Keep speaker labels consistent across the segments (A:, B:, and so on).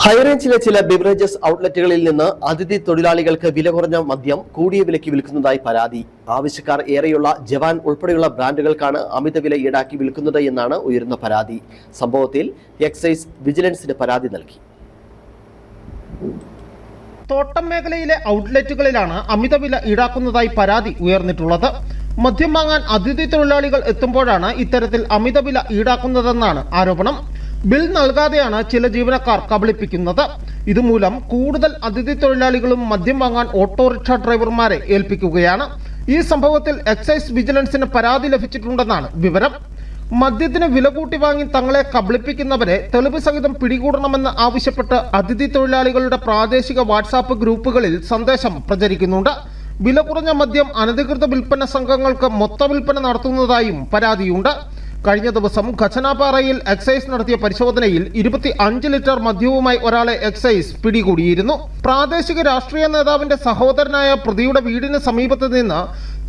A: ഹൈറേഞ്ചിലെ ചില ബിവറേജസ് ഔട്ട്ലെറ്റുകളിൽ നിന്ന് അതിഥി തൊഴിലാളികൾക്ക് വില കുറഞ്ഞ മദ്യം കൂടിയ വിലയ്ക്ക് വിൽക്കുന്നതായി പരാതി. ആവശ്യക്കാർ ഏറെയുള്ള ജവാൻ ഉൾപ്പെടെയുള്ള ബ്രാൻഡുകൾക്കാണ് അമിത വില ഈടാക്കി വിൽക്കുന്നത് എന്നാണ് ഉയർന്ന പരാതി. സംഭവത്തിൽ എക്സൈസ് വിജിലൻസിന് പരാതി നൽകി.
B: തോട്ടം മേഖലയിലെ ഔട്ട്ലെറ്റുകളിലാണ് അമിതവില ഈടാക്കുന്നതായി പരാതി ഉയർന്നിട്ടുള്ളത്. മദ്യം വാങ്ങാൻ അതിഥി തൊഴിലാളികൾ എത്തുമ്പോഴാണ് ഇത്തരത്തിൽ അമിതവില ഈടാക്കുന്നതെന്നാണ് ആരോപണം. ബിൽ നൽകാതെയാണ് ചില ജീവനക്കാർ കബളിപ്പിക്കുന്നത്. ഇതുമൂലം കൂടുതൽ അതിഥി തൊഴിലാളികളും മദ്യം വാങ്ങാൻ ഓട്ടോറിക്ഷ ഡ്രൈവർമാരെ ഏൽപ്പിക്കുകയാണ്. ഈ സംഭവത്തിൽ എക്സൈസ് വിജിലൻസിന് പരാതി ലഭിച്ചിട്ടുണ്ടെന്നാണ് വിവരം. മദ്യത്തിന് വില കൂട്ടി വാങ്ങി തങ്ങളെ കബളിപ്പിക്കുന്നവരെ തെളിവ് സഹിതം പിടികൂടണമെന്ന് ആവശ്യപ്പെട്ട് അതിഥി തൊഴിലാളികളുടെ പ്രാദേശിക വാട്സാപ്പ് ഗ്രൂപ്പുകളിൽ സന്ദേശം പ്രചരിക്കുന്നുണ്ട്. വില കുറഞ്ഞ മദ്യം അനധികൃത വിൽപ്പന സംഘങ്ങൾക്ക് മൊത്ത വിൽപ്പന നടത്തുന്നതായും പരാതിയുണ്ട്. കഴിഞ്ഞ ദിവസം ഖജനാപാറയിൽ എക്സൈസ് നടത്തിയ പരിശോധനയിൽ 25 ലിറ്റർ മദ്യവുമായി ഒരാളെ എക്സൈസ് പിടികൂടിയിരുന്നു. പ്രാദേശിക രാഷ്ട്രീയ നേതാവിന്റെ സഹോദരനായ പ്രതിയുടെ വീടിന് സമീപത്ത് നിന്ന്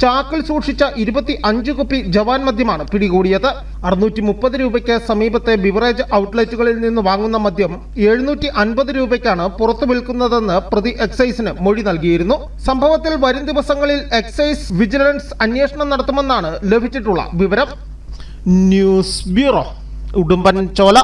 B: ചാക്കിൽ സൂക്ഷിച്ച 25 കുപ്പി ജവാൻ മദ്യമാണ് പിടികൂടിയത്. 630 രൂപയ്ക്ക് സമീപത്തെ ബിവറേജ് ഔട്ട്ലെറ്റുകളിൽ നിന്ന് വാങ്ങുന്ന മദ്യം 750 രൂപയ്ക്കാണ് പുറത്തു വിൽക്കുന്നതെന്ന് പ്രതി എക്സൈസിന് മൊഴി നൽകിയിരുന്നു. സംഭവത്തിൽ വരും ദിവസങ്ങളിൽ എക്സൈസ് വിജിലൻസ് അന്വേഷണം നടത്തുമെന്നാണ് ലഭിച്ചിട്ടുള്ള വിവരം. News bureau, Udumbanchola.